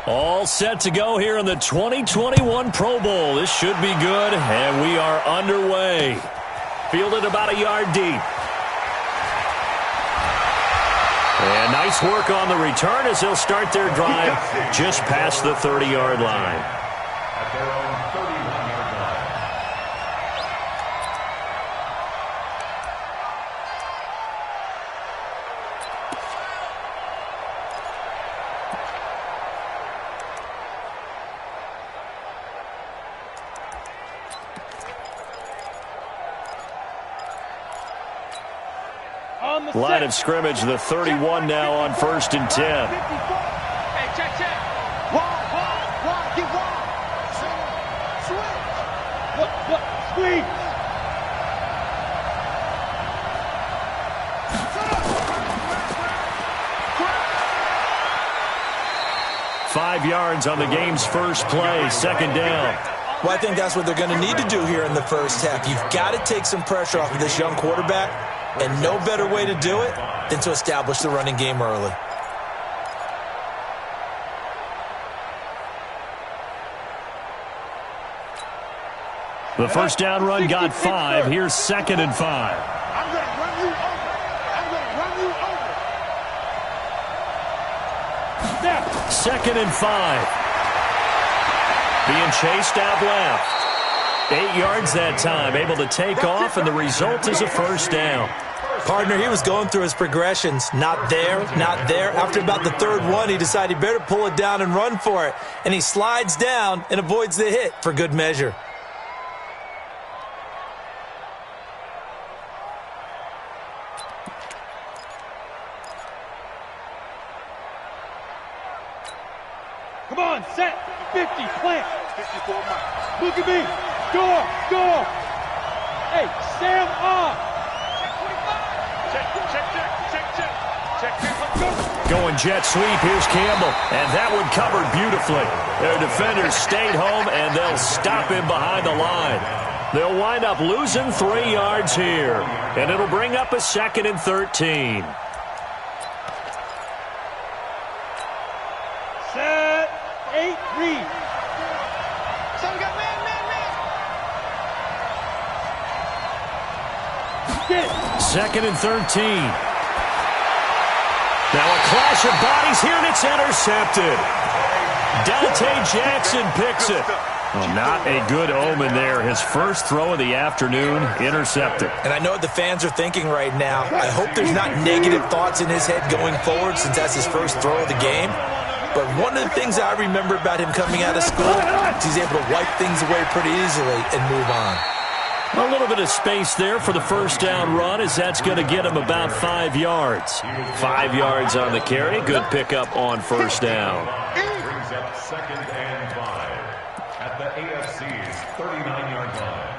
All set to go here in the 2021 Pro Bowl. This should be good, and we are underway. Fielded about a yard deep. And nice work on the return as they'll start their drive just past the 30-yard line. At their own 31-yard line. Line of scrimmage, the 31 now on 1st and 10. Hey, check. Wide, get wide. Switch. Squeeze. 5 yards on the game's first play, 2nd down. Well, I think that's what they're going to need to do here in the first half. You've got to take some pressure off of this young quarterback, and no better way to do it than to establish the running game early. The first down run got 5. Here's 2nd and 5. I'm going to run you over. Now. 2nd and 5. Being chased out left. 8 yards that time, able to take off, and the result is a first down. Partner, he was going through his progressions. Not there, not there. After about the 3rd one, he decided he better pull it down and run for it. And he slides down and avoids the hit for good measure. Come on, set. 50, plant. 54 miles. Look at me. Score. Hey, Sam on. Check. Going jet sweep, here's Campbell. And that one covered beautifully. Their defenders stayed home, and they'll stop him behind the line. They'll wind up losing 3 yards here. And it'll bring up a 2nd and 13. Set. 8, read. So we got man. 2nd and 13. Now a clash of bodies here, and it's intercepted. Dante Jackson picks it. Well, not a good omen there. His first throw of the afternoon, intercepted. And I know what the fans are thinking right now. I hope there's not negative thoughts in his head going forward since that's his first throw of the game. But one of the things I remember about him coming out of school is he's able to wipe things away pretty easily and move on. A little bit of space there for the first down run, as that's going to get him about 5 yards. 5 yards on the carry. Good pickup on first down. Brings up 2nd and 5 at the AFC's 39-yard line.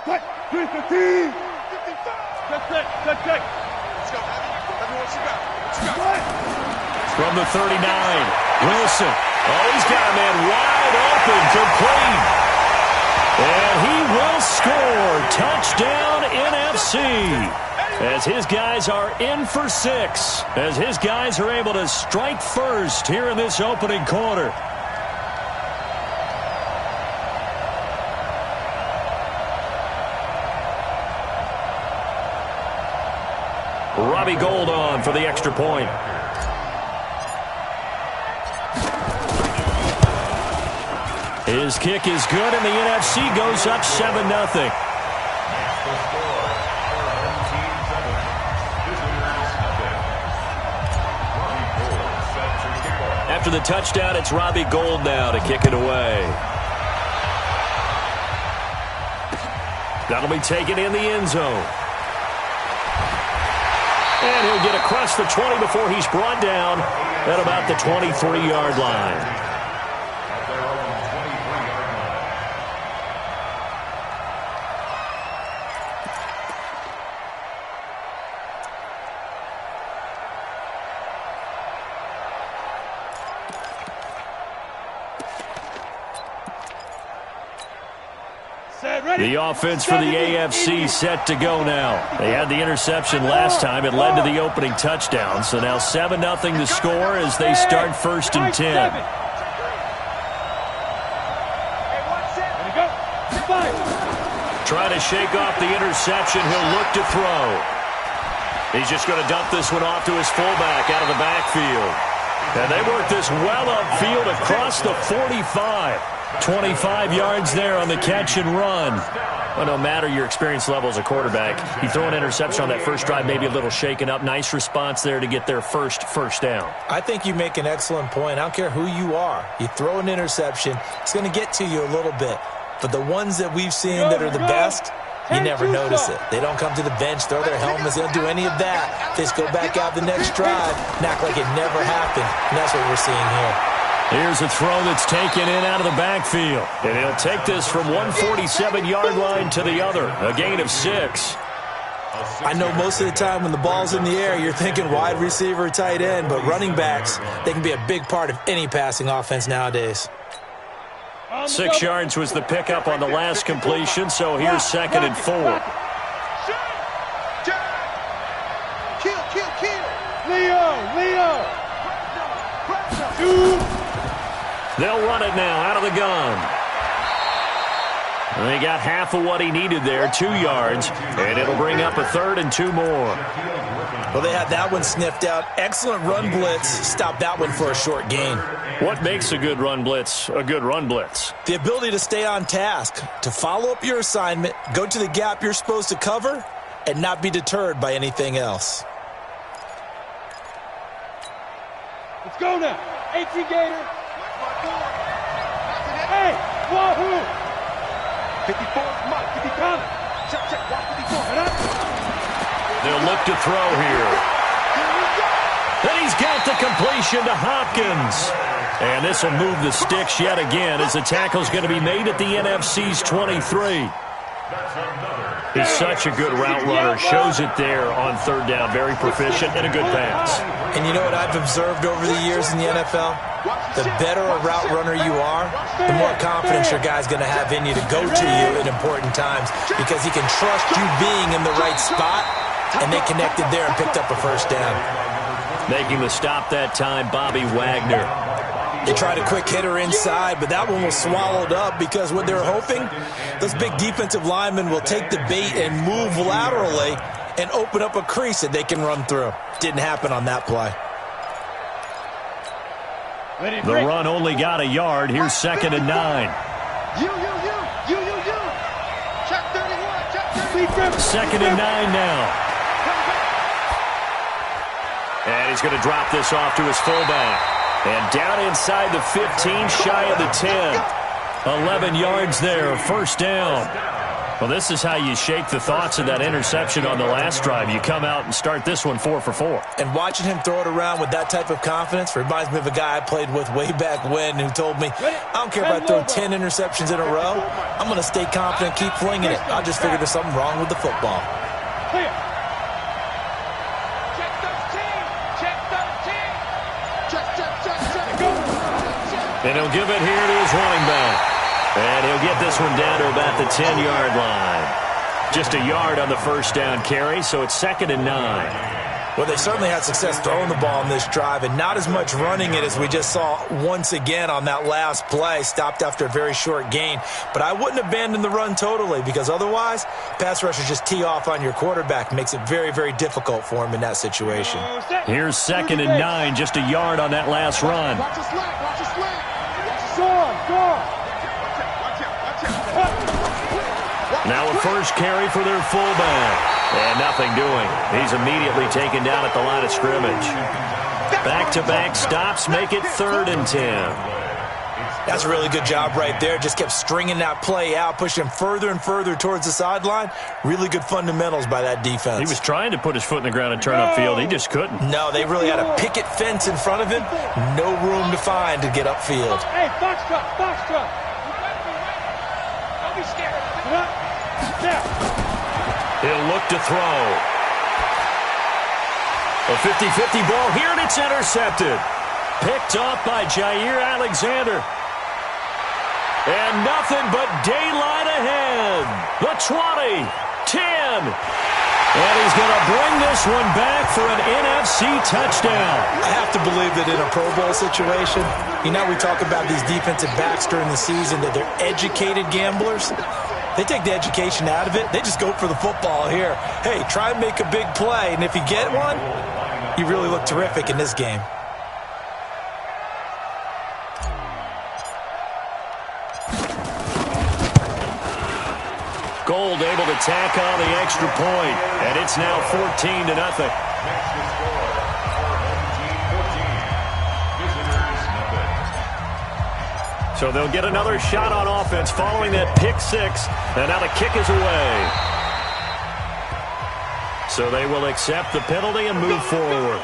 Cut. 315. 55. Check. Let's go. Everyone, what you got? From the 39, Wilson. Oh, he's got a man wide open, complete. And he will score. Touchdown, NFC. As his guys are in for 6. As his guys are able to strike first here in this opening quarter. Robbie Gould on for the extra point. His kick is good, and the NFC goes up 7-0. After the touchdown, it's Robbie Gould now to kick it away. That'll be taken in the end zone. And he'll get across the 20 before he's brought down at about the 23-yard line. Set. The offense for the AFC set to go now. They had the interception last time. It led to the opening touchdown. So now 7-0 the score as they start 1st and 10. Trying to shake off the interception. He'll look to throw. He's just going to dump this one off to his fullback out of the backfield. And they work this well upfield across the 45. 25 yards there on the catch and run. Well, no matter your experience level as a quarterback, you throw an interception on that first drive, maybe a little shaken up. Nice response there to get their first down. I think you make an excellent point. I don't care who you are. You throw an interception, it's going to get to you a little bit. But the ones that we've seen that are the best, you never notice it. They don't come to the bench, throw their helmets, they don't do any of that. They just go back out the next drive and act like it never happened. And that's what we're seeing here. Here's a throw that's taken in out of the backfield. And he'll take this from 147-yard line to the other. A gain of 6. I know most of the time when the ball's in the air, you're thinking wide receiver, tight end. But running backs, they can be a big part of any passing offense nowadays. 6 yards was the pickup on the last completion, so here's 2nd and 4. Kill. Leo. They'll run it now out of the gun. And they got half of what he needed there, 2 yards, and it'll bring up a 3rd and 2 more. Well, they had that one sniffed out. Excellent run blitz. Stopped that one for a short gain. What makes a good run blitz a good run blitz? The ability to stay on task, to follow up your assignment, go to the gap you're supposed to cover, and not be deterred by anything else. Let's go now. 18 Gator. Hey, wahoo. 54, Mike, 50 coming. Check, watch 54. They'll look to throw here. And he's got the completion to Hopkins. And this will move the sticks yet again as the tackle's going to be made at the NFC's 23. He's such a good route runner. Shows it there on 3rd down. Very proficient and a good pass. And you know what I've observed over the years in the NFL? The better a route runner you are, the more confidence your guy's going to have in you to go to you at important times because he can trust you being in the right spot, and they connected there and picked up a 1st down. Making the stop that time, Bobby Wagner. They tried a quick hitter inside, but that one was swallowed up because what they were hoping, those big defensive linemen will take the bait and move laterally and open up a crease that they can run through. Didn't happen on that play. The run only got a yard. Here's 2nd and 9. You. Check 31, check 31. 2nd and 9 now. And he's going to drop this off to his fullback. And down inside the 15, shy of the 10. 11 yards there, 1st down. Well, this is how you shake the thoughts of that interception on the last drive. You come out and start this one 4 for 4. And watching him throw it around with that type of confidence reminds me of a guy I played with way back when who told me, I don't care if I throw 10 interceptions in a row. I'm going to stay confident, keep flinging it. I just figured there's something wrong with the football. Clear. And he'll give it here to his running back. And he'll get this one down to about the 10-yard line. Just a yard on the 1st down carry, so it's 2nd and 9. Well, they certainly had success throwing the ball on this drive and not as much running it as we just saw once again on that last play. Stopped after a very short gain. But I wouldn't abandon the run totally because otherwise, pass rushers just tee off on your quarterback. Makes it very, very difficult for him in that situation. Here's 2nd and 9, just a yard on that last run. Watch your slack, watch your slack. Go. Now a first carry for their fullback. And nothing doing. He's immediately taken down at the line of scrimmage. Back-to-back stops make it 3rd and 10. That's a really good job right there. Just kept stringing that play out, pushing him further and further towards the sideline. Really good fundamentals by that defense. He was trying to put his foot in the ground and turn upfield. He just couldn't. No, they really had a picket fence in front of him. No room to find to get upfield. Hey, box truck. Don't be scared. He'll look to throw. A 50-50 ball here, and it's intercepted. Picked off by Jair Alexander. And nothing but daylight ahead. The 20, 10. And he's going to bring this one back for an NFC touchdown. I have to believe that in a Pro Bowl situation, we talk about these defensive backs during the season, that they're educated gamblers. They take the education out of it. They just go for the football here. Hey, try and make a big play, and if you get one, you really look terrific in this game. Gold able to tack on the extra point, and it's now 14-0. Next to score for home team 14. Visitors, nothing. So they'll get another shot on offense following that pick six, and now the kick is away. So they will accept the penalty and move forward.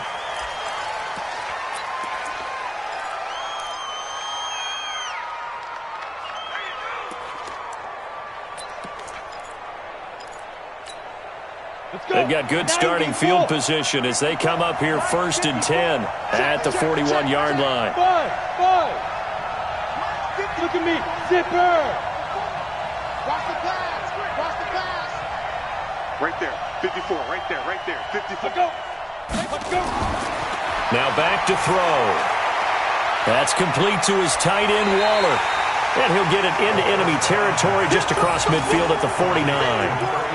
They've got good starting field position as they come up here 1st and 10 at the 41-yard line. Five. Look at me. Zipper. Watch the pass. Watch the pass. Right there. 54. Right there. 54. Let's go. Now back to throw. That's complete to his tight end, Waller. And he'll get it into enemy territory just across midfield at the 49.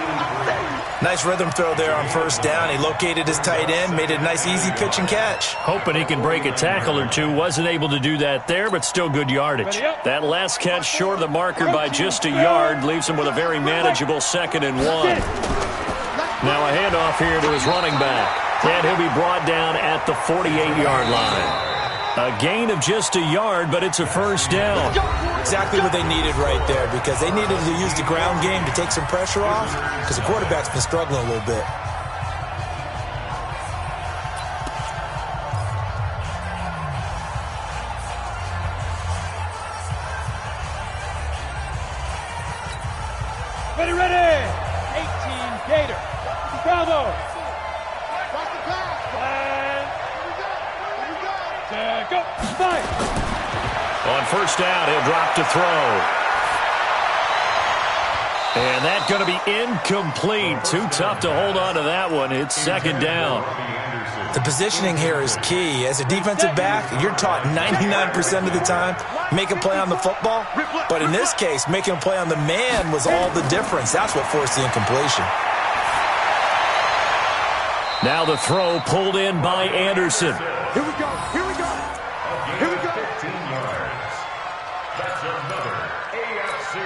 Nice rhythm throw there on 1st down. He located his tight end, made it a nice easy pitch and catch. Hoping he can break a tackle or two. Wasn't able to do that there, but still good yardage. That last catch short of the marker by just a yard leaves him with a very manageable 2nd and 1. Now a handoff here to his running back. And he'll be brought down at the 48-yard line. A gain of just a yard, but it's a 1st down. Exactly what they needed right there, because they needed to use the ground game to take some pressure off, because the quarterback's been struggling a little bit. Ready. 18 Gator. Bravo. Watch the pass. And Here we go. go. Five. On 1st down, he'll drop to throw. And that's going to be incomplete. Too tough to hold on to that one. It's 2nd down. The positioning here is key. As a defensive back, you're taught 99% of the time, make a play on the football. But in this case, making a play on the man was all the difference. That's what forced the incompletion. Now the throw pulled in by Anderson. Here we go. 15 yards. That's another AFC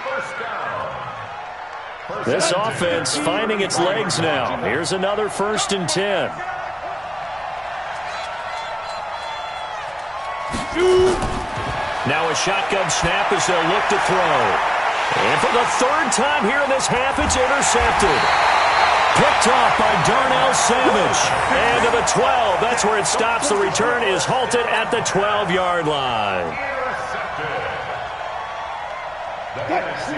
first down. This offense finding its legs now. Here's another 1st and 10. Now a shotgun snap as they'll look to throw. And for the 3rd time here in this half, it's intercepted. Picked off by Darnell Savage. And to the 12. That's where it stops. The return is halted at the 12-yard line.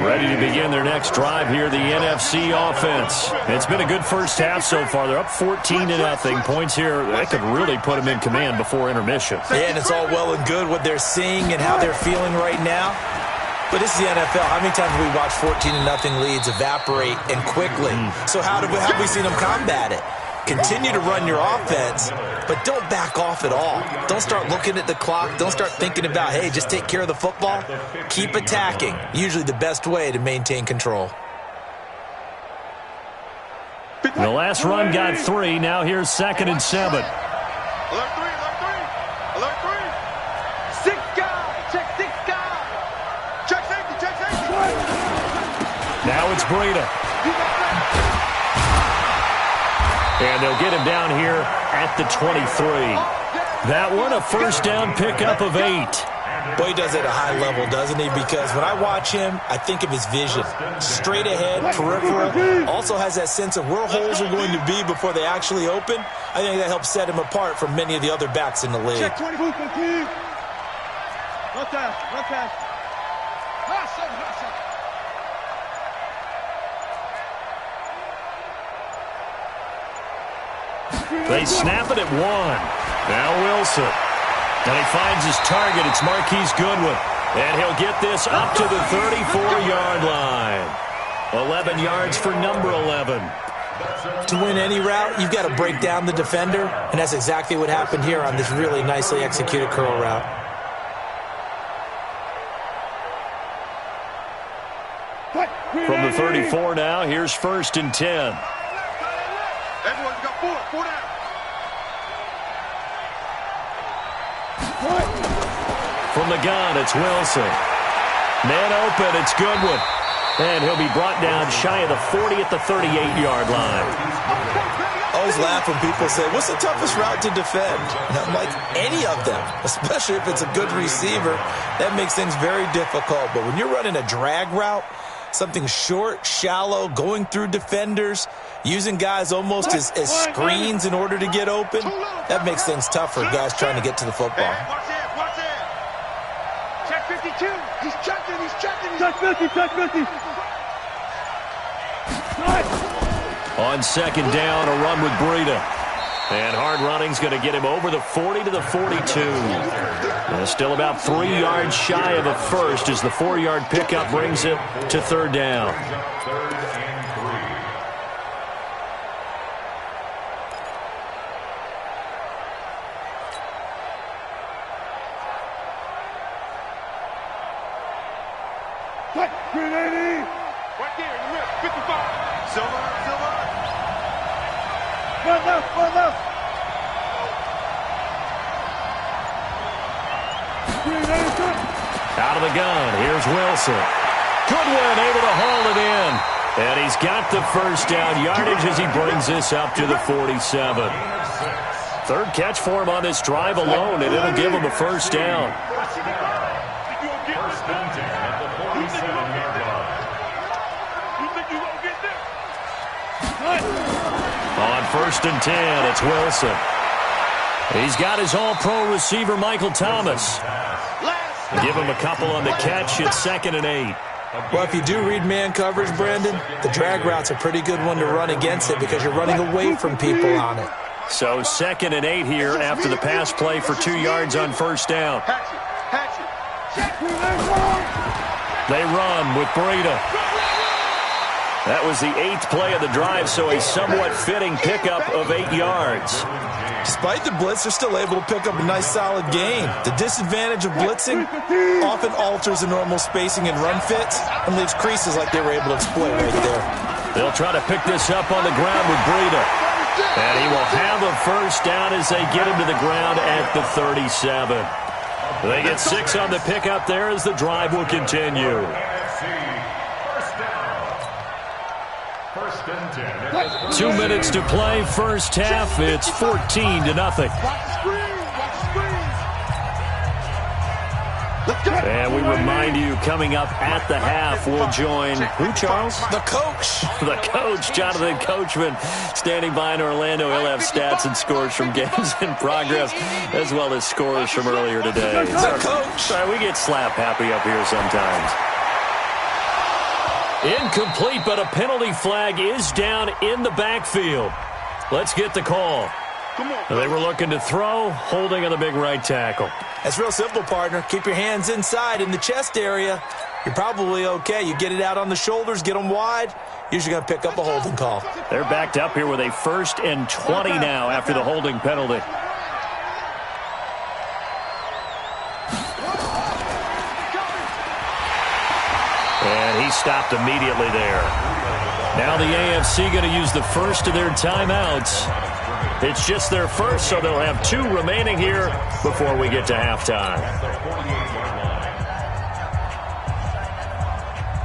Ready to begin their next drive here, the NFC offense. It's been a good first half so far. They're up 14-0. Points here, that could really put them in command before intermission. Yeah, and it's all well and good what they're seeing and how they're feeling right now. But this is the NFL. How many times have we watched 14-0 leads evaporate and quickly? So how have we seen them combat it? Continue to run your offense, but don't back off at all. Don't start looking at the clock. Don't start thinking about, hey, just take care of the football. Keep attacking. Usually the best way to maintain control. The last run got 3. Now here's 2nd and 7. Alert 3. 6 guys. Check 6 guys. Check safety. Now it's Breida. And they'll get him down here at the 23. That one, a 1st down pickup of 8. Boy, he does it at a high level, doesn't he? Because when I watch him, I think of his vision. Straight ahead, peripheral. Also has that sense of where holes are going to be before they actually open. I think that helps set him apart from many of the other backs in the league. Check 20. Run pass. They snap it at 1. Now Wilson. And he finds his target. It's Marquise Goodwin. And he'll get this up to the 34-yard line. 11 yards for number 11. To win any route, you've got to break down the defender, and that's exactly what happened here on this really nicely executed curl route. From the 34 now, here's 1st and 10. Everyone's got four down. From the gun, it's Wilson. Man open, it's Goodwin. And he'll be brought down shy of the 40 at the 38-yard line. I always laugh when people say, what's the toughest route to defend? And I'm like, any of them, especially if it's a good receiver. That makes things very difficult. But when you're running a drag route, something short, shallow, going through defenders, using guys almost as screens in order to get open, that makes things tough for guys trying to get to the football. Watch it. Check 52. He's checking. Check 50, check 50. On 2nd down, a run with Breida. And hard running's going to get him over the 40 to the 42. And still about 3 yards shy of a first as the 4-yard pickup brings it to 3rd down. Green 80. Right there in the middle. 55. Silver. One left. Green 80. Out of the gun, here's Wilson. Goodwin able to haul it in. And he's got the 1st down yardage as he brings this up to the 47. 3rd catch for him on this drive alone, and it'll give him a 1st down. First and 10 at the 47-yard line. You think you gonna get there? On 1st and 10, it's Wilson. He's got his all-pro receiver, Michael Thomas. Give him a couple on the catch. It's 2nd and 8. Well, if you do read man coverage, Brandon, the drag route's a pretty good one to run against it because you're running away from people on it. So 2nd and 8 here after the pass play for 2 yards on 1st down. Hatch it. They run with Breida. That was the 8th play of the drive, so a somewhat fitting pickup of 8 yards. Despite the blitz, they're still able to pick up a nice solid gain. The disadvantage of blitzing often alters the normal spacing and run fits and leaves creases like they were able to exploit right there. They'll try to pick this up on the ground with Breida. And he will have a 1st down as they get him to the ground at the 37. They get 6 on the pickup there as the drive will continue. First and 10. 2 minutes to play, 1st half. It's 14-0. Watch the screen. And we remind you, coming up at the half, we'll join who, Charles? The coach. The coach, Jonathan Coachman, standing by in Orlando. He'll have stats and scores from games in progress, as well as scores from earlier today. The coach. Sorry, we get slap happy up here sometimes. Incomplete, but a penalty flag is down in the backfield. Let's get the call. They were looking to throw, holding on the big right tackle. That's real simple, partner. Keep your hands inside in the chest area. You're probably okay. You get it out on the shoulders, get them wide. Usually going to pick up a holding call. They're backed up here with a 1st and 20 now after the holding penalty. And he stopped immediately there. Now the AFC going to use the first of their timeouts. It's just their first, so they'll have 2 remaining here before we get to halftime.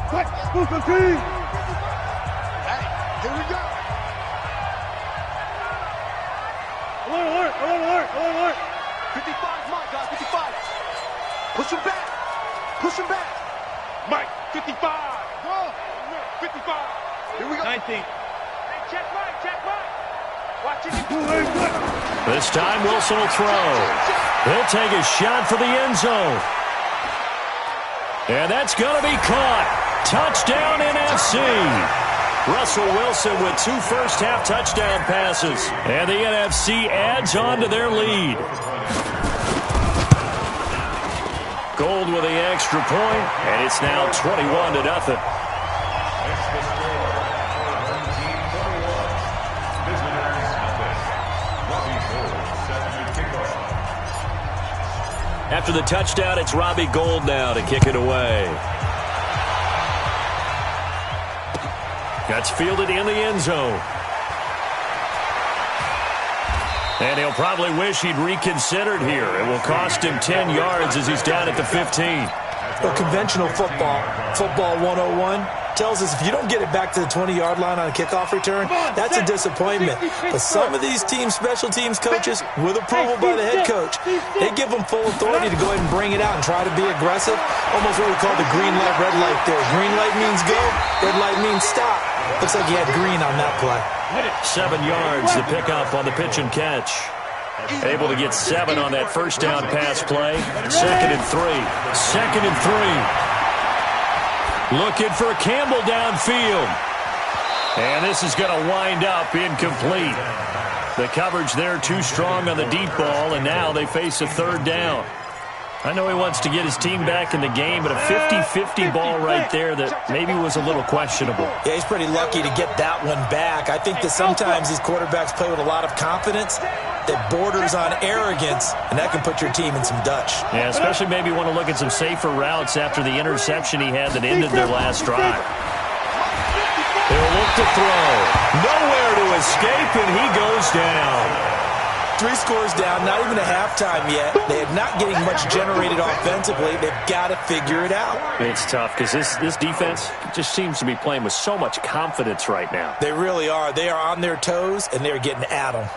Hey, Here we go. Alert. 55, Mike, guys, 55. Push him back. Mike, 55. Go. 55. Here we go. 19. Hey, check Mike. Watch it. This time Wilson will throw. He'll take a shot for the end zone. And that's going to be caught. Touchdown NFC. Russell Wilson with 2 first-half touchdown passes. And the NFC adds on to their lead. Gold with the extra point, and it's now 21-0. It's the score for home team 21. Visitors Memphis. Robbie Gould set to kick off. After the touchdown, it's Robbie Gould now to kick it away. That's fielded in the end zone. And he'll probably wish he'd reconsidered here. It will cost him 10 yards as he's down at the 15. Well, conventional football 101, tells us if you don't get it back to the 20-yard line on a kickoff return, that's a disappointment. But some of these special teams coaches, with approval by the head coach, they give them full authority to go ahead and bring it out and try to be aggressive. Almost what we call the green light, red light there. Green light means go, red light means stop. Looks like he had green on that play. 7 yards, the pickup on the pitch and catch. Able to get 7 on that first down pass play. 2nd and 3. 2nd and 3. Looking for Campbell downfield. And this is going to wind up incomplete. The coverage there too strong on the deep ball, and now they face a 3rd down. I know he wants to get his team back in the game, but a 50-50 ball right there that maybe was a little questionable. Yeah, he's pretty lucky to get that one back. I think that sometimes these quarterbacks play with a lot of confidence that borders on arrogance, and that can put your team in some Dutch. Yeah, especially maybe want to look at some safer routes after the interception he had that ended their last drive. He'll look to throw. Nowhere to escape, and he goes down. 3 scores down, not even a halftime yet. They are not getting much generated offensively. They've got to figure it out. It's tough because this defense just seems to be playing with so much confidence right now. They really are. They are on their toes, and they're getting at them.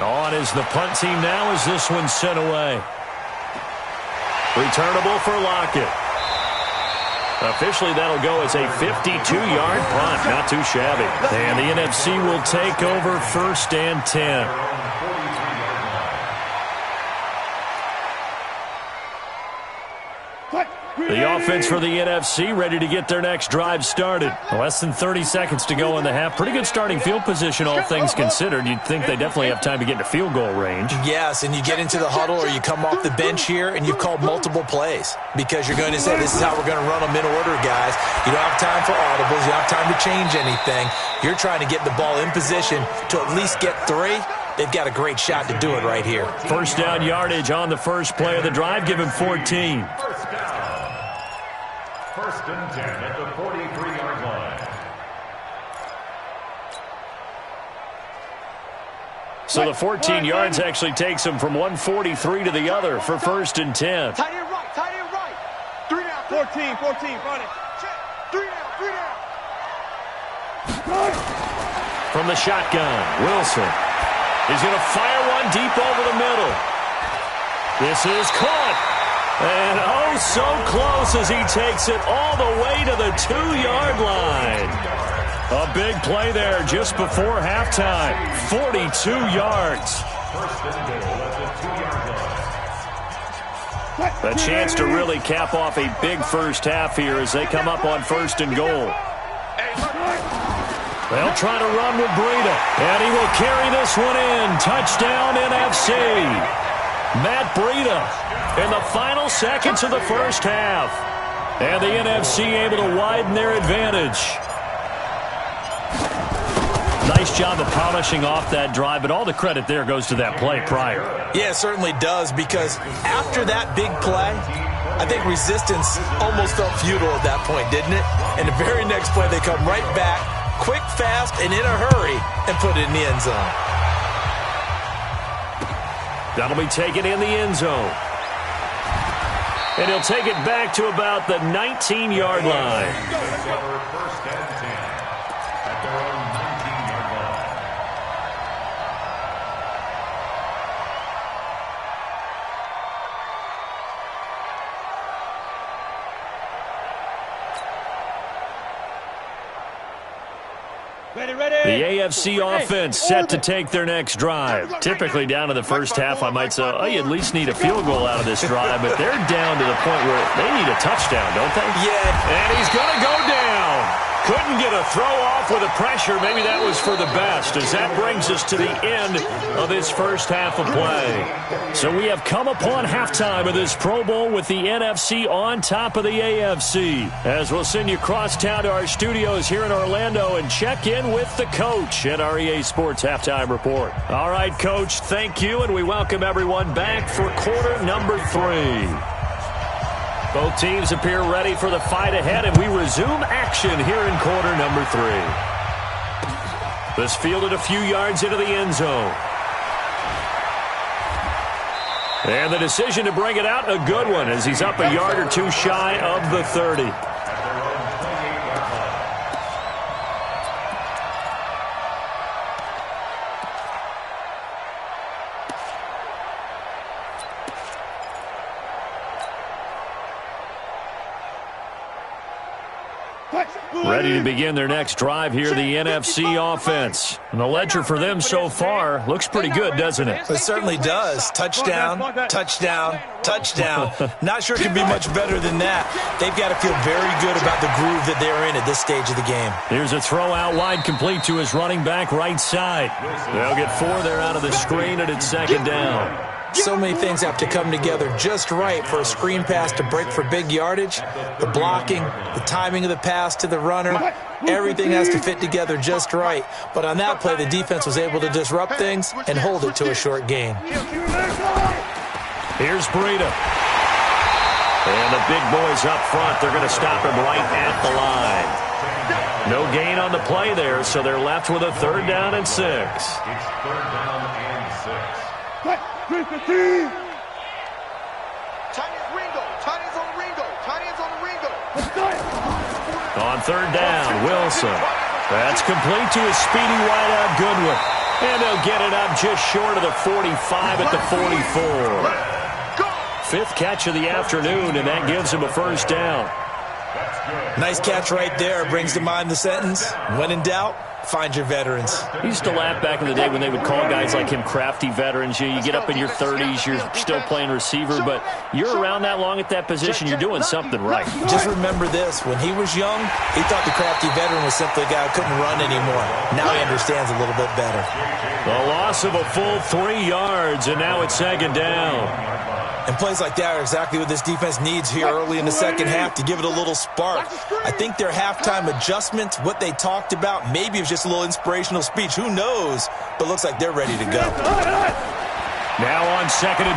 On is the punt team now as this one's sent away. Returnable for Lockett. Officially, that'll go as a 52-yard punt. Not too shabby. And the NFC will take over 1st and 10. The offense for the NFC ready to get their next drive started. Less than 30 seconds to go in the half. Pretty good starting field position, all things considered. You'd think they definitely have time to get into field goal range. Yes, and you get into the huddle or you come off the bench here and you've called multiple plays because you're going to say, this is how we're going to run them in order, guys. You don't have time for audibles. You don't have time to change anything. You're trying to get the ball in position to at least get 3. They've got a great shot to do it right here. 1st down yardage on the first play of the drive. Give him 14. 1st and 10 at the 43-yard line. So the 14 yards actually takes him from 143 to the other for 1st and 10. Tight end right, tight end right. 3 down. 14, run it. Check. 3 down. From the shotgun, Wilson. He's going to fire one deep over the middle. This is caught. And oh, so close as he takes it all the way to the 2-yard line. A big play there just before halftime. 42 yards. 1st and goal at the 2-yard line. A chance to really cap off a big first half here as they come up on 1st and goal. They'll try to run with Breida, and he will carry this one in. Touchdown, NFC. Matt Breida in the final seconds of the first half. And the NFC able to widen their advantage. Nice job of polishing off that drive, but all the credit there goes to that play prior. Yeah, it certainly does, because after that big play, I think resistance almost felt futile at that point, didn't it? And the very next play, they come right back, quick, fast, and in a hurry, and put it in the end zone. That'll be taken in the end zone. And he'll take it back to about the 19-yard line. 1st and 10 at their own 19-yard line. Ready, ready. The AFC offense set to take their next drive. Typically down to the first half, I might say, oh, you at least need a field goal out of this drive, but they're down to the point where they need a touchdown, don't they? Yeah. And he's going to go down. Couldn't get a throw off with the pressure. Maybe that was for the best, as that brings us to the end of this first half of play. So we have come upon halftime of this Pro Bowl with the NFC on top of the AFC. As we'll send you across town to our studios here in Orlando and check in with the coach at our EA Sports Halftime Report. All right, Coach, thank you, and we welcome everyone back for quarter number 3. Both teams appear ready for the fight ahead, and we resume action here in quarter number 3. This fielded a few yards into the end zone. And the decision to bring it out, a good one, as he's up a yard or two shy of the 30. Ready to begin their next drive here, the NFC offense. And the ledger for them so far looks pretty good, doesn't it? It certainly does. Touchdown, touchdown, touchdown. Not sure it can be much better than that. They've got to feel very good about the groove that they're in at this stage of the game. Here's a throw out wide, complete to his running back right side. They'll get 4 there out of the screen, and it's second down. So many things have to come together just right for a screen pass to break for big yardage. The blocking, the timing of the pass to the runner, everything has to fit together just right. But on that play, the defense was able to disrupt things and hold it to a short gain. Here's Breida. And the big boys up front, they're going to stop him right at the line. No gain on the play there, so they're left with a 3rd down and 6. It's 3rd down and 6. Tight ends Ringo. Tight ends on Ringo. Tight ends on Ringo. On 3rd down, Wilson. That's complete to his speedy wideout Goodwin. And they'll get it up just short of the 45 at the 44. 5th catch of the afternoon, and that gives him a 1st down. Nice catch right there. Brings to mind the sentence, when in doubt, find your veterans. He used to laugh back in the day when they would call guys like him crafty veterans. You get up in your 30s, you're still playing receiver, but you're around that long at that position, you're doing something right. Just remember this. When he was young, he thought the crafty veteran was simply a guy who couldn't run anymore. Now he understands a little bit better. The loss of a full 3 yards, and now it's second down. And plays like that are exactly what this defense needs here early in the second half to give it a little spark. I think their halftime adjustments, what they talked about, maybe it was just a little inspirational speech. Who knows? But looks like they're ready to go. Now on 2nd and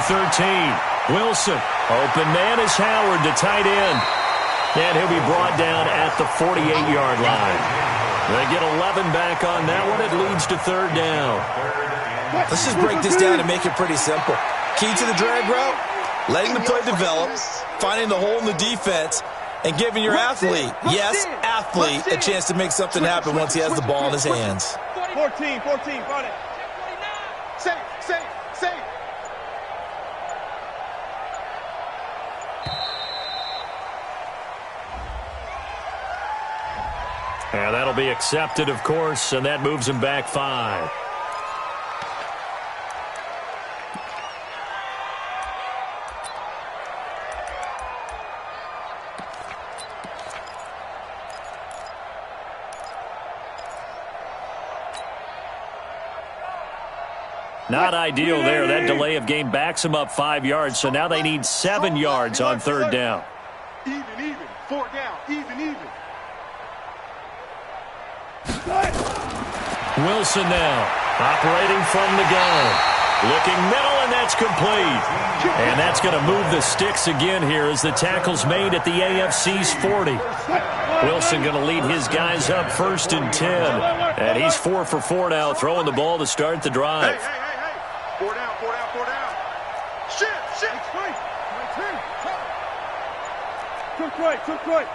13. Wilson. Open man is Howard, the tight end. And he'll be brought down at the 48-yard line. They get 11 back on that one. It leads to 3rd down. Let's just break this down and make it pretty simple. Key to the drag route, letting the play develop, finding the hole in the defense, and giving your athlete, yes, athlete, a chance to make something happen once he has the ball in his hands. 14, got it. Safe. And that'll be accepted, of course, and that moves him back 5. Not ideal there. That delay of game backs them up 5 yards, so now they need 7 yards on 3rd down. Even. 4 down. Even. Wilson now, operating from the gun. Looking middle, and that's complete. And that's going to move the sticks again here as the tackle's made at the AFC's 40. Wilson going to lead his guys up 1st and 10. And he's 4 for 4 now, throwing the ball to start the drive. Hey. 4 down. Shit. Took right.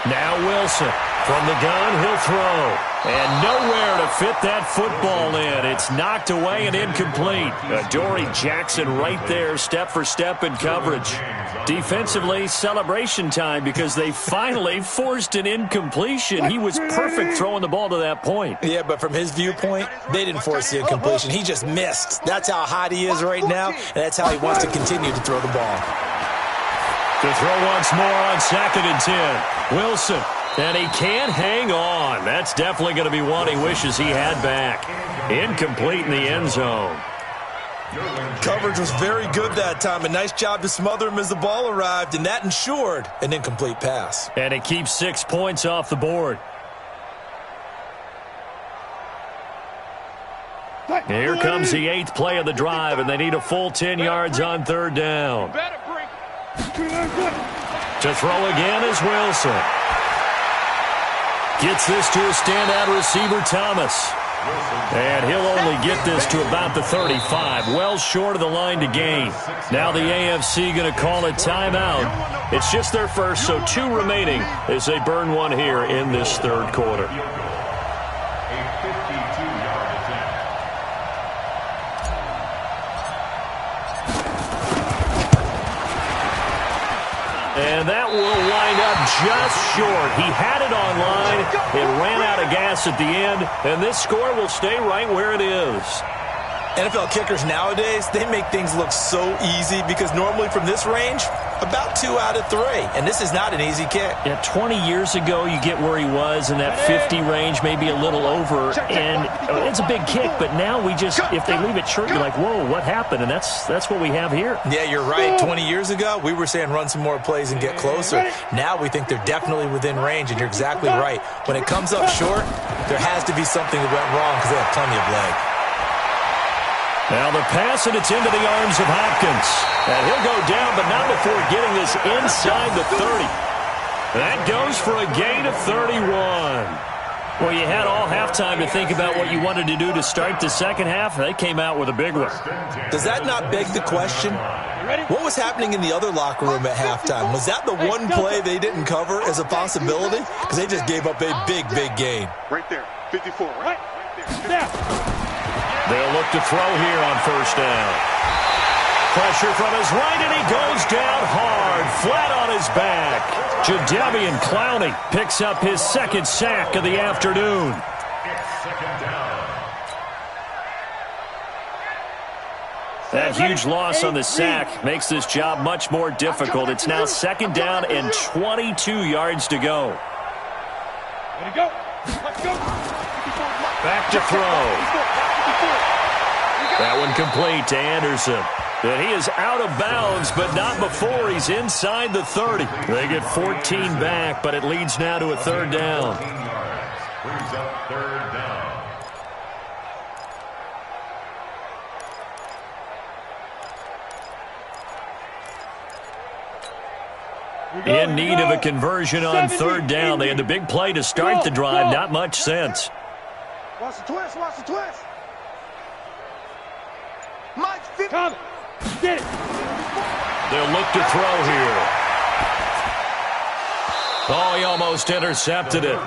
Now Wilson. From the gun, he'll throw. And nowhere to fit that football in. It's knocked away and incomplete. Adoree Jackson right there, step for step in coverage. Defensively, celebration time because they finally forced an incompletion. He was perfect throwing the ball to that point. Yeah, but from his viewpoint, they didn't force the incompletion. He just missed. That's how hot he is right now, and that's how he wants to continue to throw the ball. To throw once more on 2nd and 10. Wilson. And he can't hang on. That's definitely going to be one he wishes he had back. Incomplete in the end zone. Coverage was very good that time. A nice job to smother him as the ball arrived, and that ensured an incomplete pass. And it keeps 6 points off the board. Here comes the 8th play of the drive, and they need a full 10 yards on 3rd down. To throw again is Wilson. Gets this to a standout receiver, Thomas. And he'll only get this to about the 35, well short of the line to gain. Now the AFC going to call a timeout. It's just their first, so 2 remaining as they burn one here in this 3rd quarter. And that will wind up just short. He had it on line. It ran out of gas at the end, and this score will stay right where it is. NFL kickers nowadays, they make things look so easy because normally from this range, about 2 out of 3. And this is not an easy kick. Yeah, 20 years ago, you get where he was in that 50 range, maybe a little over. And it's a big kick, but now we just, if they leave it short, you're like, whoa, what happened? And that's what we have here. Yeah, you're right. 20 years ago, we were saying run some more plays and get closer. Now we think they're definitely within range, and you're exactly right. When it comes up short, there has to be something that went wrong because they have plenty of leg. Now the pass, and it's into the arms of Hopkins. And he'll go down, but not before getting this inside the 30. That goes for a gain of 31. Well, you had all halftime to think about what you wanted to do to start the second half. They came out with a big one. Does that not beg the question? What was happening in the other locker room at halftime? Was that the one play they didn't cover as a possibility? Because they just gave up a big, big gain. Right there. 54. Right there. They'll look to throw here on 1st down. Pressure from his right, and he goes down hard, flat on his back. Jadeveon Clowney picks up his 2nd sack of the afternoon. That huge loss on the sack makes this job much more difficult. It's now 2nd down and 22 yards to go. Let it go. Let's go. Back to throw. That one complete to Anderson. And he is out of bounds, but not before he's inside the 30. They get 14 back, but it leads now to a 3rd down. Brings up 3rd down. In need of a conversion on 3rd down. They had the big play to start the drive. Not much sense. Watch the twist. Watch the twist. Mike's 50. Come. Get it. They'll look to throw here. Oh, he almost intercepted it.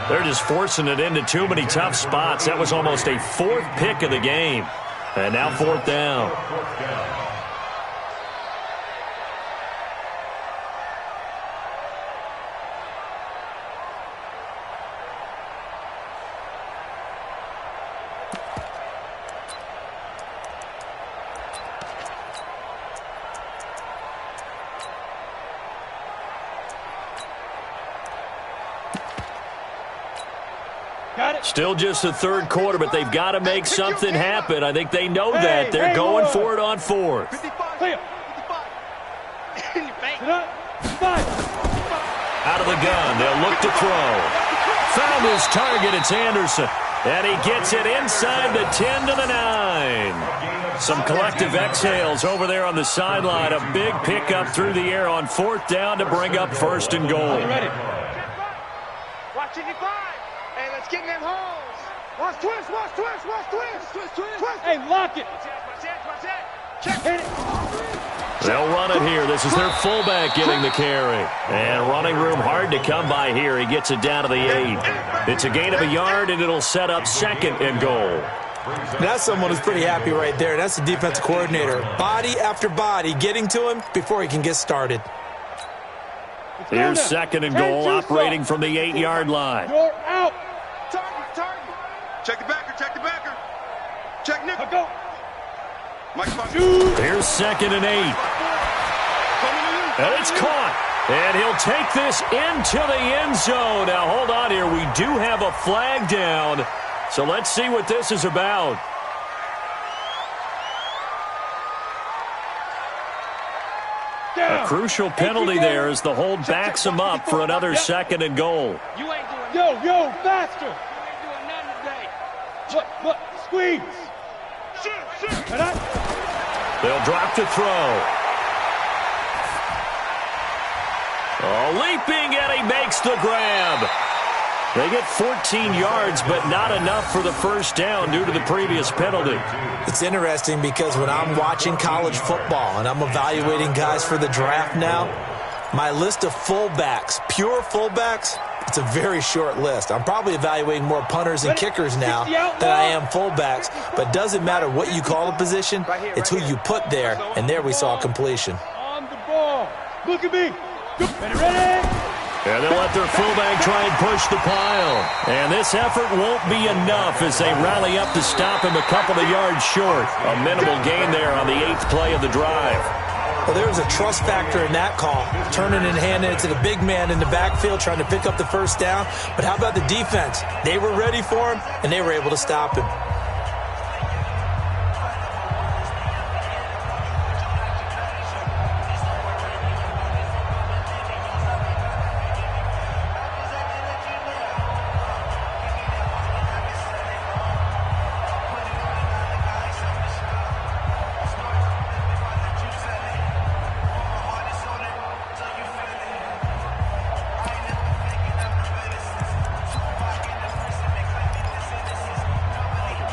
They're just forcing it into too many tough spots. That was almost a 4th pick of the game. And now 4th down. Still just the 3rd quarter, but they've got to make something happen. I think they know that. They're going for it on 4th. Clear. Out of the gun. They'll look to throw. Found his target. It's Anderson. And he gets it inside the 10 to the 9. Some collective exhales over there on the sideline. A big pickup through the air on 4th down to bring up 1st and goal. Watch 55. Hey, let's get in them holes. Watch twist. Watch twist. Watch twist. Twist. Hey, lock it. Watch that. Check. Hit it. They'll run it here. This is their fullback getting the carry. And running room hard to come by here. He gets it down to the 8. It's a gain of a yard, and it'll set up 2nd and goal. That's someone who's pretty happy right there. That's the defensive coordinator. Body after body getting to him before he can get started. Here's 2nd and goal, operating from the 8-yard line. You're out. Target. Check the backer. Check Nick. Go. Mike Fox. Here's 2nd and 8. And it's caught. And he'll take this into the end zone. Now, hold on here. We do have a flag down. So let's see what this is about. A crucial penalty there as the hold backs him up for another 2nd and goal. You ain't doing Yo, faster. You ain't doing nothing today. Look, squeeze. They'll drop to throw. Oh, leaping, and he makes the grab. They get 14 yards, but not enough for the first down due to the previous penalty. It's interesting because when I'm watching college football and I'm evaluating guys for the draft now, my list of fullbacks, pure fullbacks, it's a very short list. I'm probably evaluating more punters and kickers now than I am fullbacks, but doesn't matter what you call a position, it's who you put there, and there we saw completion. On the ball. Look at me. Ready? And they'll let their fullback try and push the pile. And this effort won't be enough as they rally up to stop him a couple of yards short. A minimal gain there on the 8th play of the drive. Well, there was a trust factor in that call, turning and handing it to the big man in the backfield, trying to pick up the first down. But how about the defense? They were ready for him, and they were able to stop him.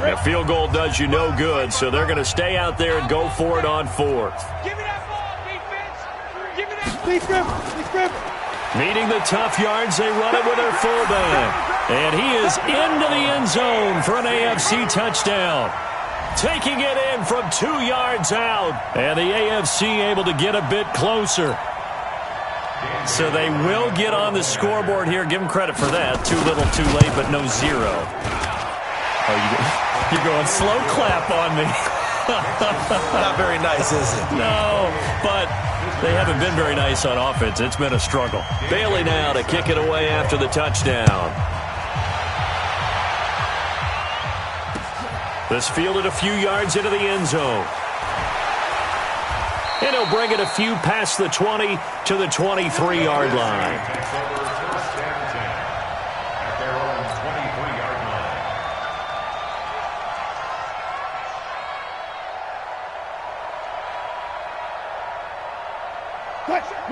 A field goal does you no good, so they're going to stay out there and go for it on 4th. Give me that ball, defense. Give me that. Please grip. Meeting the tough yards, they run it with their fullback. And he is into the end zone for an AFC touchdown. Taking it in from 2 yards out. And the AFC able to get a bit closer. So they will get on the scoreboard here. Give them credit for that. Too little, too late, but no 0. Oh, you're going slow clap on me. Not very nice, is it? No, but they haven't been very nice on offense. It's been a struggle. Bailey now to kick it away after the touchdown. This fielded a few yards into the end zone. And he'll bring it a few past the 20 to the 23-yard line.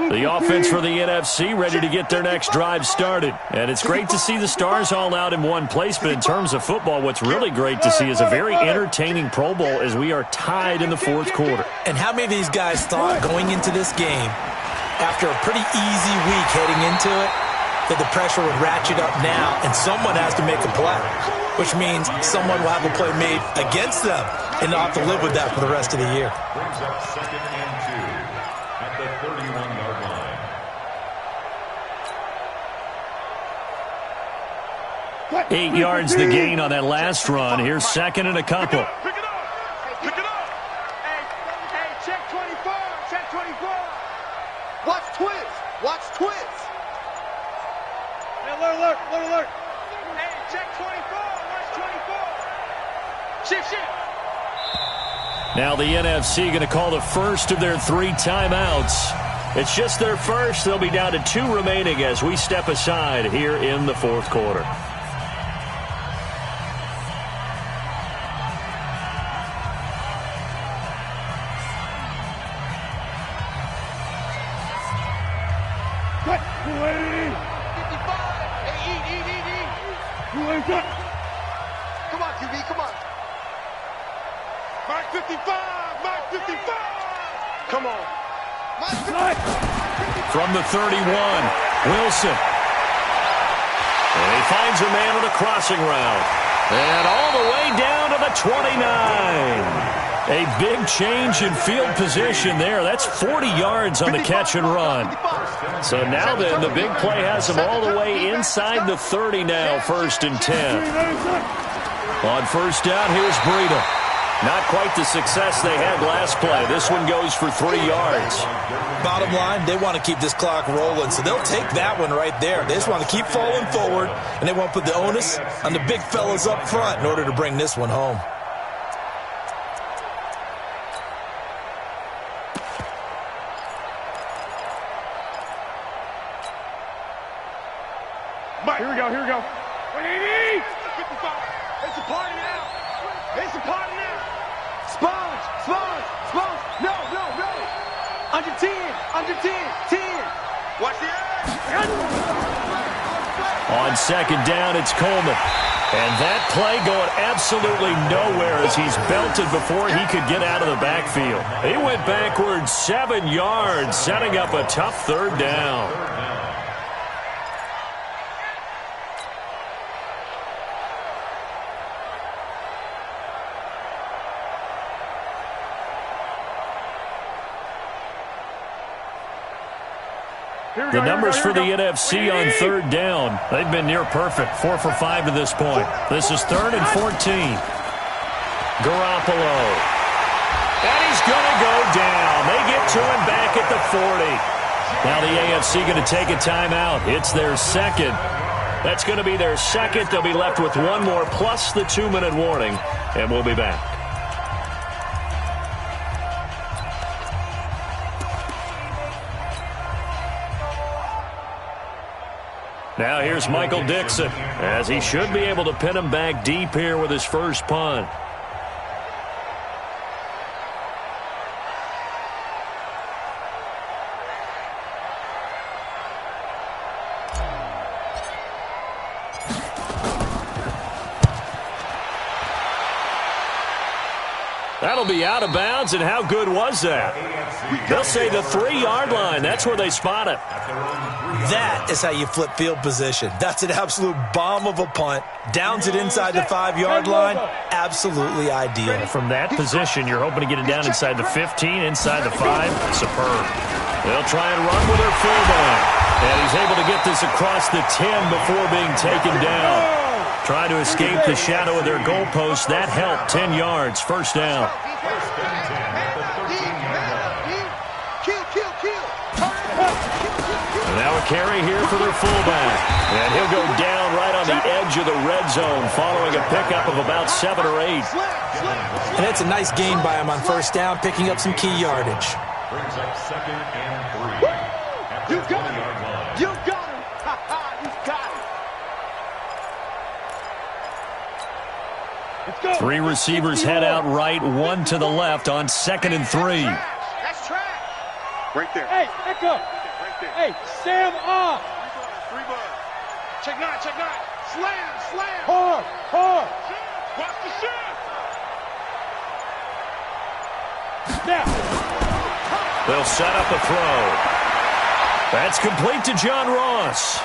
The offense for the NFC ready to get their next drive started. And it's great to see the stars all out in one place, but in terms of football, what's really great to see is a very entertaining Pro Bowl as we are tied in the 4th quarter. And how many of these guys thought going into this game, after a pretty easy week heading into it, that the pressure would ratchet up now and someone has to make a play, which means someone will have a play made against them and not have to live with that for the rest of the year. Brings up 2nd and 2 at the 31-yard line. What? 8 yards the gain on that last run. Here's 2nd and a couple. Pick it up. Hey, check 24. Check 24. Watch twins. Hey, alert. Hey, check 24. Watch 24. Shift. Now the NFC going to call the first of their 3 timeouts. It's just their first. They'll be down to 2 remaining as we step aside here in the 4th quarter. Cut. 280. 55. Hey, eat. 280. Come on, QB, come on. Mark 55. Come on. From the 31, Wilson. And he finds a man on a crossing route. And all the way down to the 29. A big change in field position there. That's 40 yards on the catch and run. So now then, the big play has him all the way inside the 30 now, 1st and 10. On first down, here's Breida. Not quite the success they had last play. This one goes for 3 yards. Bottom line, they want to keep this clock rolling, so they'll take that one right there. They just want to keep falling forward, and they want to put the onus on the big fellas up front in order to bring this one home. Here we go, here we go. 180! 55. It's a party now. It's a party now. Sponge, sponge, sponge. No, no, no. Under 10, under 10, 10. Watch the edge. On second down, it's Coleman. And that play going absolutely nowhere as he's belted before he could get out of the backfield. He went backwards 7 yards, setting up a tough 3rd down. The numbers for the NFC on 3rd down, they've been near perfect, 4 for 5 to this point. This is 3rd and 14. Garoppolo. And he's going to go down. They get to him back at the 40. Now the AFC going to take a timeout. It's their second. That's going to be their second. They'll be left with one more plus the 2-minute warning, and we'll be back. Now here's Michael Dixon, as he should be able to pin him back deep here with his first punt. That'll be out of bounds, and how good was that? They'll say the 3-yard line. That's where they spot it. That is how you flip field position. That's an absolute bomb of a punt. Downs it inside the 5-yard line. Absolutely ideal. From that position, you're hoping to get it down inside the 15, inside the 5. Superb. They'll try and run with their fullback. And he's able to get this across the 10 before being taken down. Trying to escape the shadow of their goalpost. That helped. 10 yards. First down. And now a carry here for their fullback. And he'll go down right on the edge of the red zone following a pickup of about 7 or 8. And it's a nice gain by him on first down, picking up some key yardage. Brings up 2nd and 3. At the 20-yard line. You got him. You got him. Let's go. 3 receivers head out right, 1 to the left on 2nd and 3. That's trash. Right there. Hey, Echo. Right there. Hey, Sam off. 3 bucks. Check 9, check 9. Slam, slam. Hard, hard. Watch the shot. Now. They'll set up a throw. That's complete to John Ross.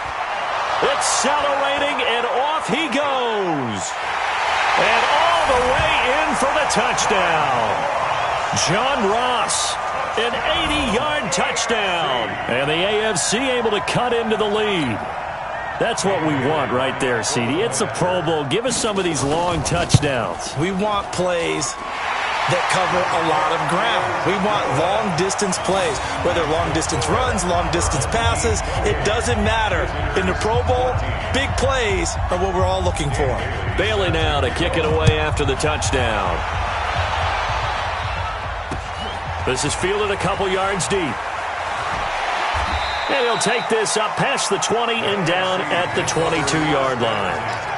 Accelerating, and off he goes. And all the way in for the touchdown. John Ross, an 80-yard touchdown. And the AFC able to cut into the lead. That's what we want right there, CD. It's a Pro Bowl. Give us some of these long touchdowns. We want plays that cover a lot of ground. We want long-distance plays, whether long-distance runs, long-distance passes. It doesn't matter. In the Pro Bowl, big plays are what we're all looking for. Bailey now to kick it away after the touchdown. This is fielded a couple yards deep. And he'll take this up past the 20 and down at the 22-yard line.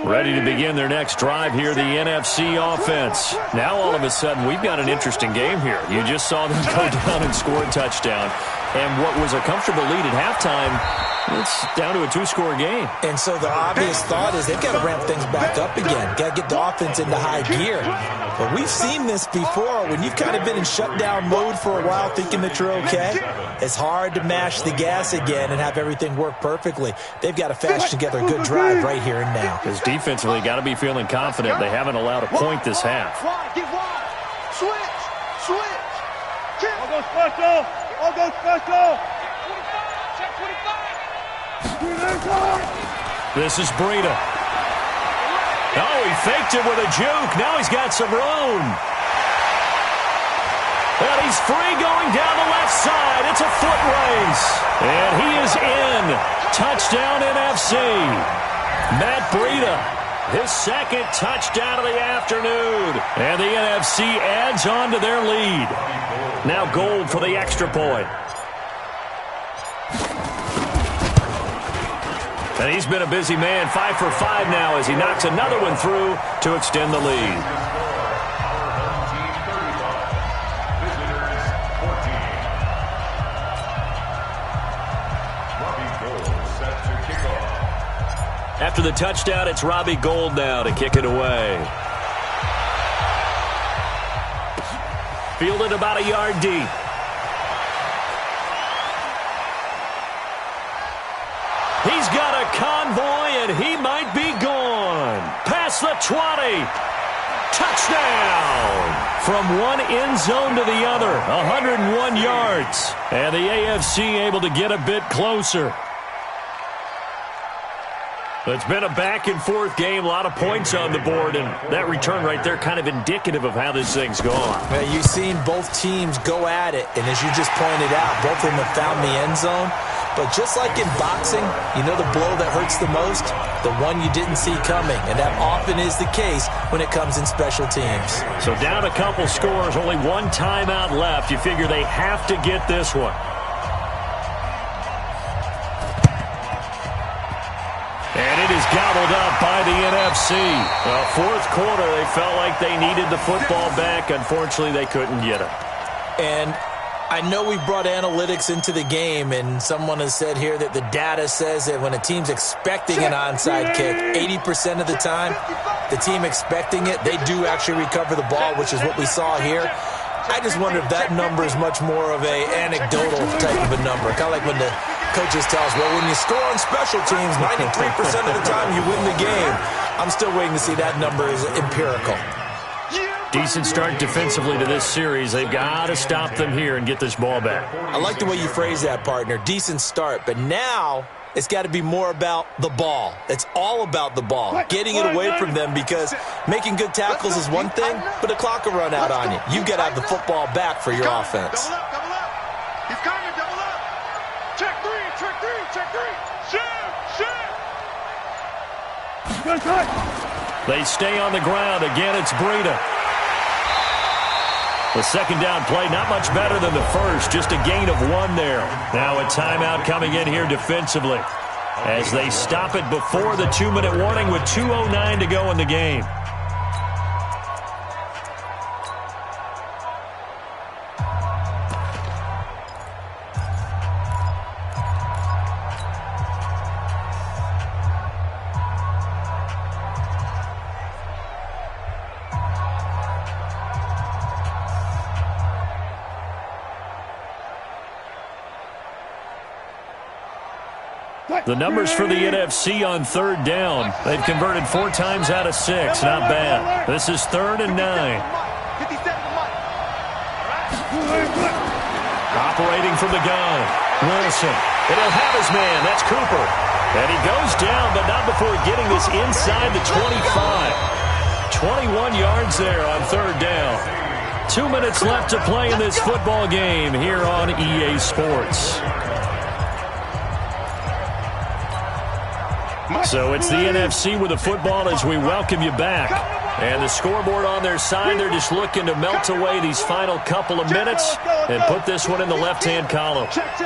Ready to begin their next drive here, the NFC offense. Now, all of a sudden, we've got an interesting game here. You just saw them go down and score a touchdown. And what was a comfortable lead at halftime, it's down to a two-score game. And so the obvious thought is they've got to ramp things back up again. Got to get the offense into high gear. But we've seen this before. When you've kind of been in shutdown mode for a while thinking that you're okay, it's hard to mash the gas again and have everything work perfectly. They've got to fashion together a good drive right here and now. Because defensively, got to be feeling confident. They haven't allowed a point this half. Get wide. Switch. All go special. All go special. Check 25. This is Breida. Oh, he faked it with a juke. Now he's got some room. And he's free going down the left side. It's a foot race. And he is in. Touchdown NFC. Matt Breida, his second touchdown of the afternoon. And the NFC adds on to their lead. Now Gold for the extra point. And he's been a busy man, 5 for 5 now as he knocks another one through to extend the lead. After the touchdown, it's Robbie Gould now to kick it away. Fielded about a yard deep. He's got a convoy, and he might be gone. Past the 20. Touchdown! From one end zone to the other, 101 yards. And the AFC able to get a bit closer. It's been a back-and-forth game, a lot of points on the board, and that return right there kind of indicative of how this thing's gone. Well, you've seen both teams go at it, and as you just pointed out, both of them have found the end zone. But just like in boxing, you know the blow that hurts the most? The one you didn't see coming, and that often is the case when it comes in special teams. So down a couple scores, only one timeout left. You figure they have to get this one. And it is gobbled up by the NFC. Well, fourth quarter, they felt like they needed the football back. Unfortunately, they couldn't get it. And I know we brought analytics into the game, and someone has said here that the data says that when a team's expecting an onside kick, 80% of the time, the team expecting it, they do actually recover the ball, which is what we saw here. I just wonder if that number is much more of a anecdotal type of a number. Kind of like when the coaches tell us, well, when you score on special teams, 93% of the time you win the game. I'm still waiting to see that number is empirical. Decent start defensively to this series. They've got to stop them here and get this ball back. I like the way you phrase that, partner. Decent start, but now it's got to be more about the ball. It's all about the ball, getting it away from them, because making good tackles is one thing, but the clock will run out on you. You've got to have the football back for your offense. Double up. He's coming, double up. Check three. Shoot. They stay on the ground. Again, it's Breida. The second down play, not much better than the first, just a gain of 1 there. Now a timeout coming in here defensively as they stop it before the 2-minute warning with 2:09 to go in the game. The numbers for the NFC on third down. They've converted 4 times out of 6. Not bad. This is 3rd and 9. Operating from the gun. Wilson. It'll have his man. That's Cooper. And he goes down, but not before getting this inside the 25. 21 yards there on third down. 2 minutes left to play in this football game here on EA Sports. So it's the NFC with the football as we welcome you back. And the scoreboard on their side, they're just looking to melt away these final couple of minutes and put this one in the left-hand column. Check.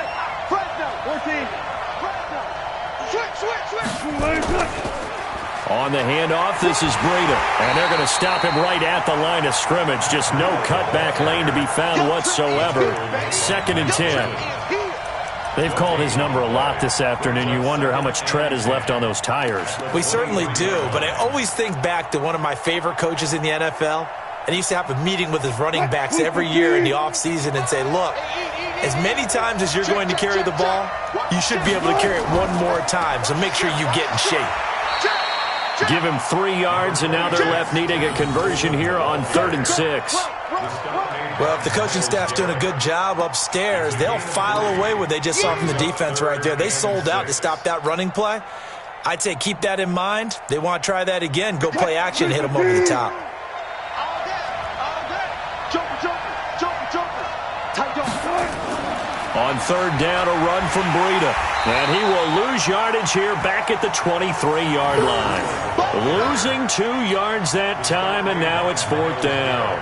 Fresno. 14. Switch. On the handoff, this is Breida. And they're going to stop him right at the line of scrimmage. Just no cutback lane to be found whatsoever. 2nd and 10. They've called his number a lot this afternoon. You wonder how much tread is left on those tires. We certainly do, but I always think back to one of my favorite coaches in the NFL. And he used to have a meeting with his running backs every year in the offseason and say, look, as many times as you're going to carry the ball, you should be able to carry it one more time, so make sure you get in shape. Give him 3 yards, and now they're left needing a conversion here on 3rd and 6. Well, if the coaching staff's doing a good job upstairs, they'll file away what they just saw from the defense right there. They sold out to stop that running play. I'd say keep that in mind. They want to try that again. Go play action, hit them over the top. On 3rd down, a run from Breida. And he will lose yardage here back at the 23-yard line. Losing 2 yards that time, and now it's 4th down.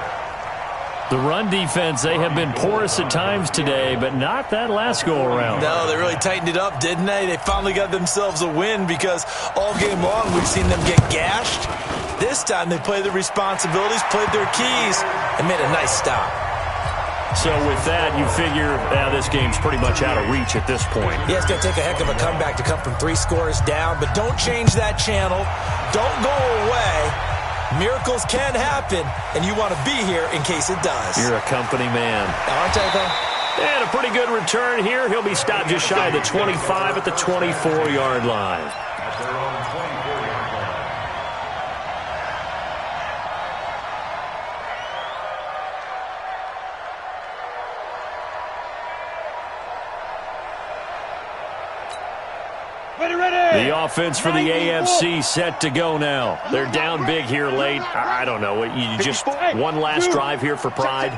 The run defense, they have been porous at times today, but not that last go-around. No, they really tightened it up, didn't they? They finally got themselves a win because all game long we've seen them get gashed. This time they played their responsibilities, played their keys, and made a nice stop. So with that, you figure this game's pretty much out of reach at this point. Yeah, it's going to take a heck of a comeback to come from 3 scores down, but don't change that channel. Don't go away. Miracles can happen, and you want to be here in case it does. You're a company man. Aren't I, though? And a pretty good return here. He'll be stopped just shy of the 25 at the 24-yard line. At their own 24-yard line. The offense for the AFC set to go now. They're down big here late. I don't know. You just one last drive here for pride.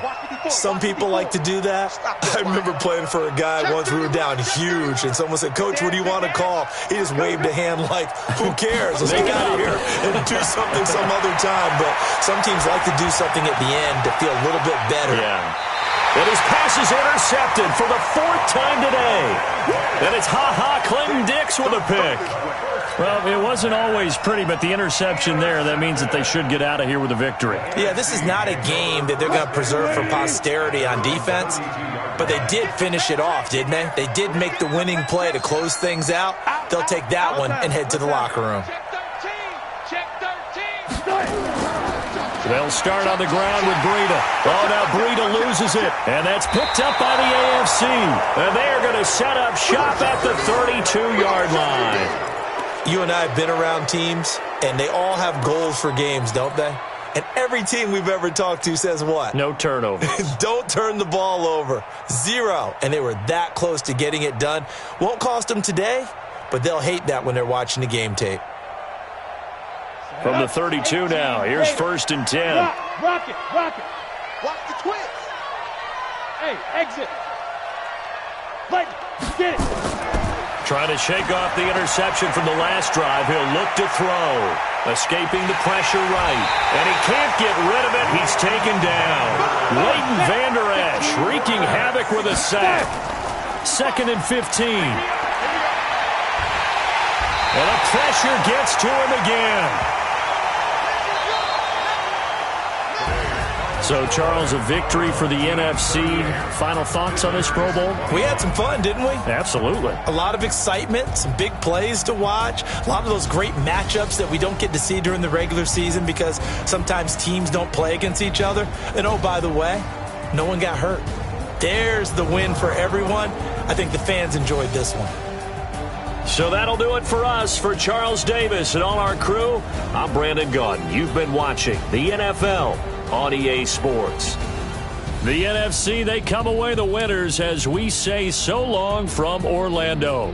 Some people like to do that. I remember playing for a guy once. We were down huge, and someone said, Coach, what do you want to call? He just waved a hand like, who cares? Let's get out of here and do something some other time. But some teams like to do something at the end to feel a little bit better. Yeah. And his pass is intercepted for the 4th time today. And it's Clinton Dix with a pick. Well, it wasn't always pretty, but the interception there, that means that they should get out of here with a victory. Yeah, this is not a game that they're going to preserve for posterity on defense, but they did finish it off, didn't they? They did make the winning play to close things out. They'll take that one and head to the locker room. Check 13. They'll start on the ground with Breida. Oh, now Breida loses it. And that's picked up by the AFC. And they are going to set up shop at the 32-yard line. You and I have been around teams, and they all have goals for games, don't they? And every team we've ever talked to says what? No turnovers. Don't turn the ball over. 0. And they were that close to getting it done. Won't cost them today, but they'll hate that when they're watching the game tape. From the 32 now, here's 1st and 10. Rock it. Watch the twist. Hey, exit. Play. Get it. Trying to shake off the interception from the last drive. He'll look to throw. Escaping the pressure right. And he can't get rid of it. He's taken down. Leighton Vander Esch wreaking havoc with a sack. 2nd and 15. And the pressure gets to him again. So, Charles, a victory for the NFC. Final thoughts on this Pro Bowl? We had some fun, didn't we? Absolutely. A lot of excitement, some big plays to watch, a lot of those great matchups that we don't get to see during the regular season because sometimes teams don't play against each other. And, oh, by the way, no one got hurt. There's the win for everyone. I think the fans enjoyed this one. So that'll do it for us. For Charles Davis and all our crew, I'm Brandon Gaudin. You've been watching the NFL on EA Sports. The NFC, they come away the winners as we say so long from Orlando.